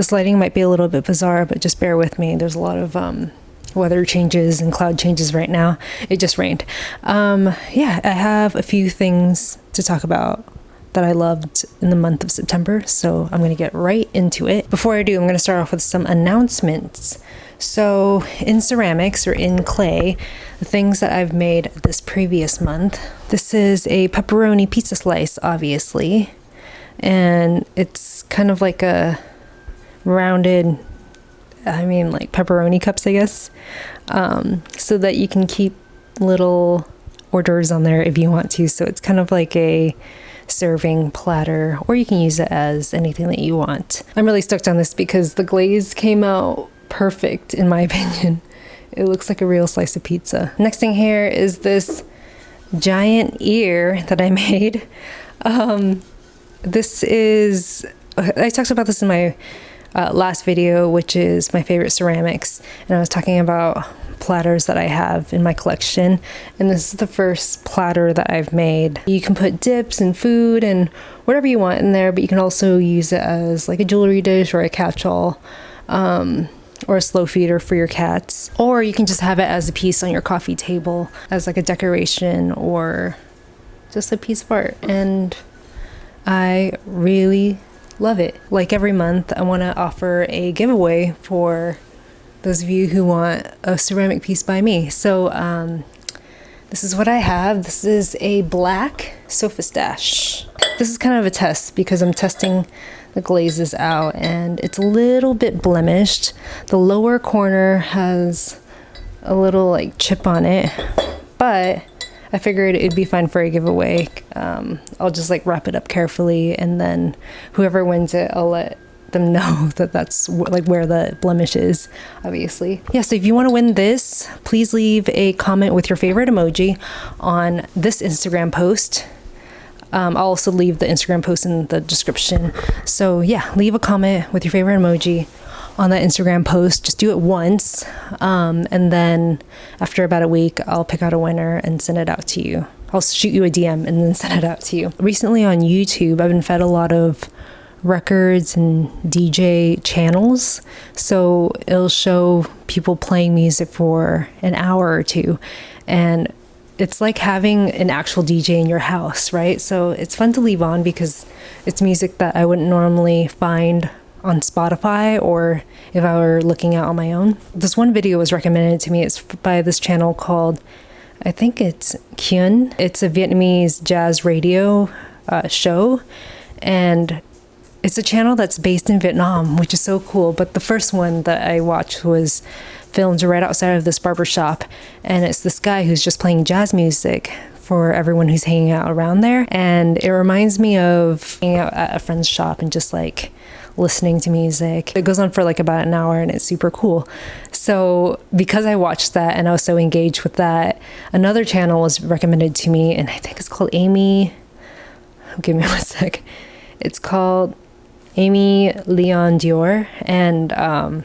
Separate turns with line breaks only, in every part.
This lighting might be a little bit bizarre, but just bear with me. There's a lot of weather changes and cloud changes right now. It just rained. Yeah, I have a few things to talk about that I loved in the month of September, so I'm going to get right into it. Before I do, I'm going to start off with some announcements. So in ceramics or in clay, the things that I've made this previous month, this is a pepperoni pizza slice, obviously, and it's kind of like a rounded, like pepperoni cups, I guess, so that you can keep little hors d'oeuvres on there if you want to. So it's kind of like a serving platter, or you can use it as anything that you want. I'm really stoked on this because the glaze came out perfect, in my opinion. It looks like a real slice of pizza. Next thing here is this giant ear that I made. This is, I talked about this in my last video, which is my favorite ceramics, and I was talking about platters that I have in my collection, and this is the first platter that I've made. You can put dips and food and whatever you want in there, but you can also use it as like a jewelry dish or a catch-all, or a slow feeder for your cats, or you can just have it as a piece on your coffee table as like a decoration or just a piece of art, and I really love it. Like every month, I want to offer a giveaway for those of you who want a ceramic piece by me. So this is what I have. This is a black sofa stash. This is kind of a test because I'm testing the glazes out, and it's a little bit blemished. The lower corner has a little like chip on it, but I figured it'd be fine for a giveaway. I'll just like wrap it up carefully, and then whoever wins it, I'll let them know that that's like where the blemish is, obviously. Yeah, so if you want to win this, please leave a comment with your favorite emoji on this Instagram post. I'll also leave the Instagram post in the description. So yeah, leave a comment with your favorite emoji on that Instagram post. Just do it once, and then after about a week, I'll pick out a winner and send it out to you. I'll shoot you a DM and then send it out to you. Recently on YouTube, I've been fed a lot of records and DJ channels, so it'll show people playing music for an hour or two, and it's like having an actual DJ in your house, right? So it's fun to leave on because it's music that I wouldn't normally find on Spotify or if I were looking out on my own. This one video was recommended to me. It's by this channel called, I think it's Culinary. It's a Vietnamese jazz radio show, and it's a channel that's based in Vietnam, which is so cool. But the first one that I watched was filmed right outside of this barber shop, and it's this guy who's just playing jazz music for everyone who's hanging out around there. And it reminds me of hanging out at a friend's shop and just like listening to music. It goes on for like about an hour, and it's super cool. So because I watched that and I was so engaged with that, another channel was recommended to me, and I think it's called Amy, give me 1 sec. It's called Amy Leon Dior, and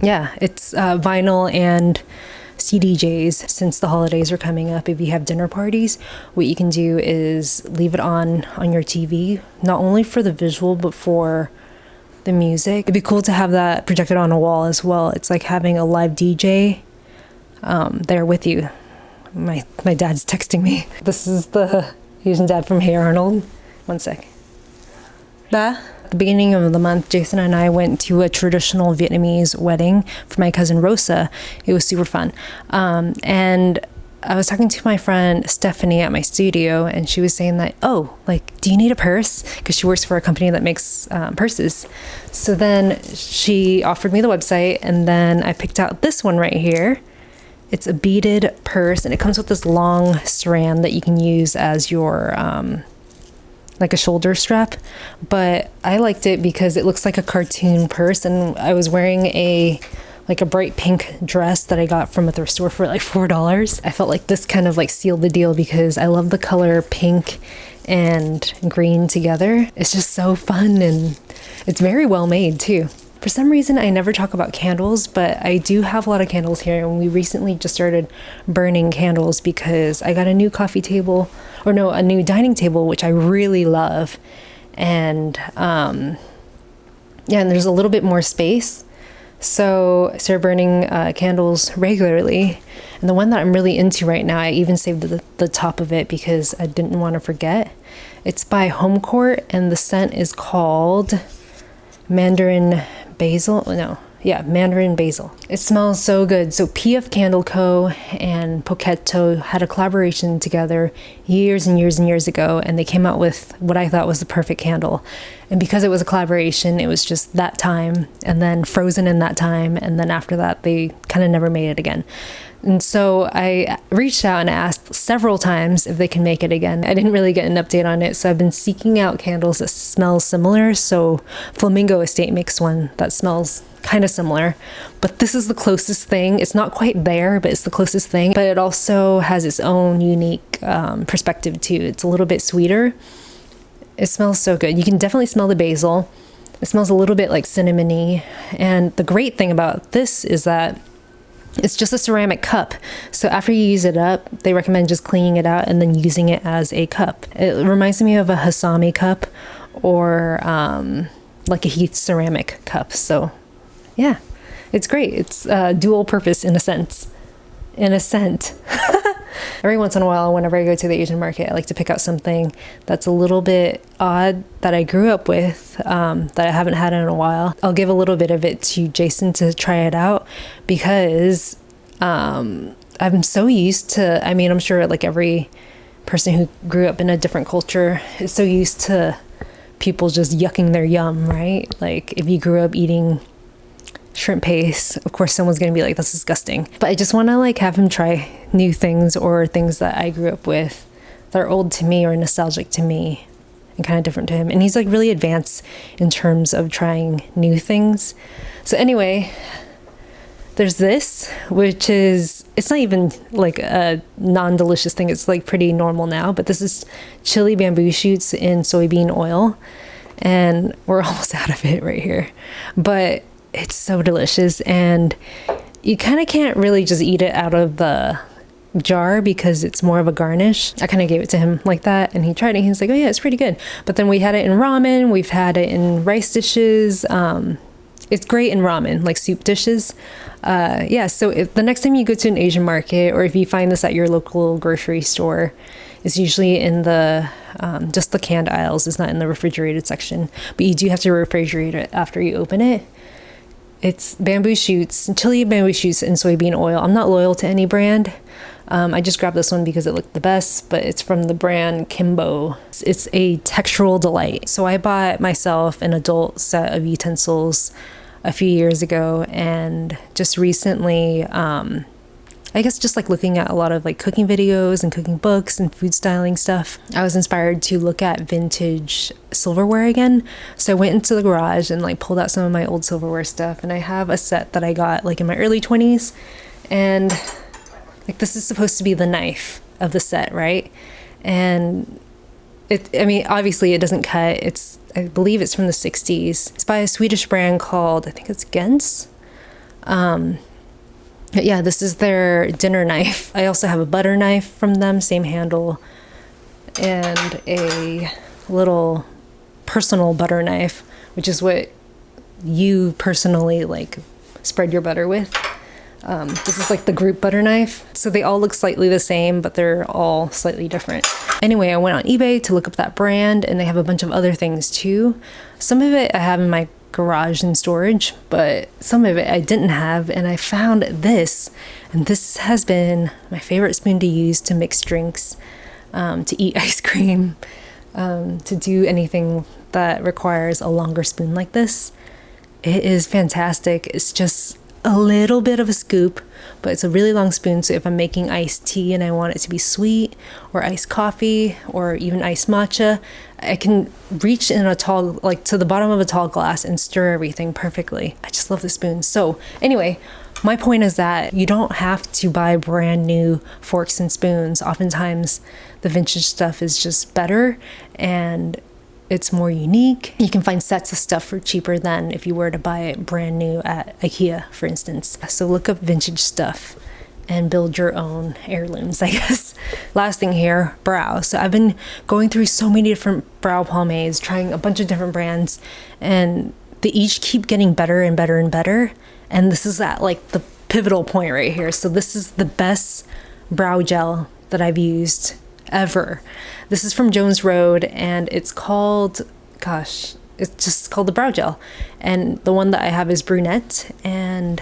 yeah, it's vinyl and CDJs. Since the holidays are coming up, if you have dinner parties, what you can do is leave it on your TV, not only for the visual but for the music. It'd be cool to have that projected on a wall as well. It's like having a live DJ there with you. My dad's texting me. This is the Asian dad from Hey Arnold. 1 sec. At the beginning of the month, Jason and I went to a traditional Vietnamese wedding for my cousin Rosa. It was super fun. And I was talking to my friend Stephanie at my studio, and she was saying that, oh, like, do you need a purse? Because she works for a company that makes purses. So then she offered me the website, and then I picked out this one right here. It's a beaded purse, and it comes with this long strand that you can use as your like a shoulder strap, but I liked it because it looks like a cartoon purse, and I was wearing a bright pink dress that I got from a thrift store for like $4. I felt like this kind of like sealed the deal because I love the color pink and green together. It's just so fun, and it's very well made too. For some reason, I never talk about candles, but I do have a lot of candles here, and we recently just started burning candles because I got a new a new dining table, which I really love. And Yeah, and there's a little bit more space. So I started burning candles regularly. And the one that I'm really into right now, I even saved the top of it because I didn't want to forget. It's by Home Court, and the scent is called Mandarin Basil. No, yeah, Mandarin Basil. It smells so good. So PF Candle Co. and Pocchetto had a collaboration together years and years and years ago, and they came out with what I thought was the perfect candle. And because it was a collaboration, it was just that time, and then frozen in that time, and then after that, they kind of never made it again. And so I reached out and asked several times if they can make it again. I didn't really get an update on it, so I've been seeking out candles that smell similar. So Flamingo Estate makes one that smells kind of similar, but this is the closest thing. It's not quite there, but it's the closest thing. But it also has its own unique perspective too. It's a little bit sweeter. It smells so good. You can definitely smell the basil. It smells a little bit like cinnamony. And the great thing about this is that it's just a ceramic cup. So after you use it up, they recommend just cleaning it out and then using it as a cup. It reminds me of a Hasami cup or like a Heath ceramic cup. So yeah, it's great. It's dual purpose in a sense. In a scent. Every once in a while, whenever I go to the Asian market, I like to pick out something that's a little bit odd that I grew up with, that I haven't had in a while. I'll give a little bit of it to Jason to try it out because I'm so used to, I mean, I'm sure like every person who grew up in a different culture is so used to people just yucking their yum, right? Like if you grew up eating shrimp paste, of course someone's gonna be like, that's disgusting. But I just want to like have him try new things or things that I grew up with that are old to me or nostalgic to me and kind of different to him. And he's like really advanced in terms of trying new things. So anyway, there's this, which is, it's not even like a non-delicious thing. It's like pretty normal now, but this is chili bamboo shoots in soybean oil. And we're almost out of it right here. But it's so delicious, and you kind of can't really just eat it out of the jar because it's more of a garnish. I kind of gave it to him like that, and he tried it. He's like, oh yeah, it's pretty good. But then we had it in ramen. We've had it in rice dishes. It's great in ramen, like soup dishes. Yeah, so if the next time you go to an Asian market, or if you find this at your local grocery store, it's usually in the just the canned aisles. It's not in the refrigerated section, but you do have to refrigerate it after you open it. It's bamboo shoots, chili bamboo shoots in soybean oil. I'm not loyal to any brand. I just grabbed this one because it looked the best, but it's from the brand Kimbo. It's a textural delight. So I bought myself an adult set of utensils a few years ago, and just recently, I guess just like looking at a lot of like cooking videos and cooking books and food styling stuff, I was inspired to look at vintage silverware again. So I went into the garage and like pulled out some of my old silverware stuff, and I have a set that I got like in my early 20s, and like this is supposed to be the knife of the set, right? And I mean, obviously it doesn't cut. I believe it's from the 60s. It's by a Swedish brand called, I think it's Gense. Yeah, this is their dinner knife. I also have a butter knife from them, same handle, and a little personal butter knife, which is what you personally like spread your butter with. This is like the group butter knife. So they all look slightly the same, but they're all slightly different. Anyway, I went on eBay to look up that brand, and they have a bunch of other things too. Some of it I have in my garage and storage, but some of it I didn't have, and I found this, and this has been my favorite spoon to use to mix drinks, to eat ice cream, to do anything that requires a longer spoon like this. It is fantastic. It's just a little bit of a scoop, but it's a really long spoon, so if I'm making iced tea and I want it to be sweet, or iced coffee, or even iced matcha, I can reach in a tall, like to the bottom of a tall glass and stir everything perfectly. I just love the spoon. So anyway, my point is that you don't have to buy brand new forks and spoons. Oftentimes the vintage stuff is just better, and it's more unique. You can find sets of stuff for cheaper than if you were to buy it brand new at IKEA, for instance. So look up vintage stuff and build your own heirlooms, I guess. Last thing here, brow. So I've been going through so many different brow pomades, trying a bunch of different brands, and they each keep getting better and better and better. And this is at like the pivotal point right here. So this is the best brow gel that I've used ever. This is from Jones Road, and it's called, gosh, it's just called the brow gel. And the one that I have is brunette, and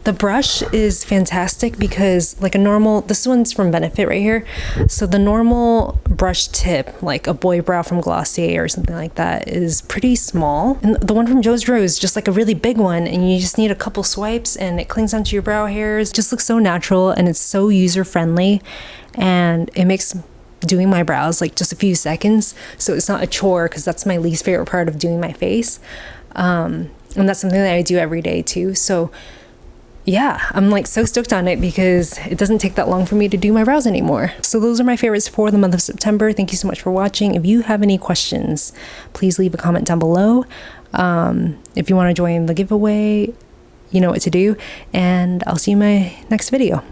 the brush is fantastic because like a normal, this one's from Benefit right here. So the normal brush tip, like a boy brow from Glossier or something like that, is pretty small. And the one from Jones Road is just like a really big one, and you just need a couple swipes and it clings onto your brow hairs. It just looks so natural, and it's so user friendly, and it makes doing my brows like just a few seconds. So it's not a chore, because that's my least favorite part of doing my face. And that's something that I do every day too. So yeah, I'm like so stoked on it because it doesn't take that long for me to do my brows anymore. So those are my favorites for the month of September. Thank you so much for watching. If you have any questions, please leave a comment down below. If you want to join the giveaway, you know what to do, and I'll see you in my next video.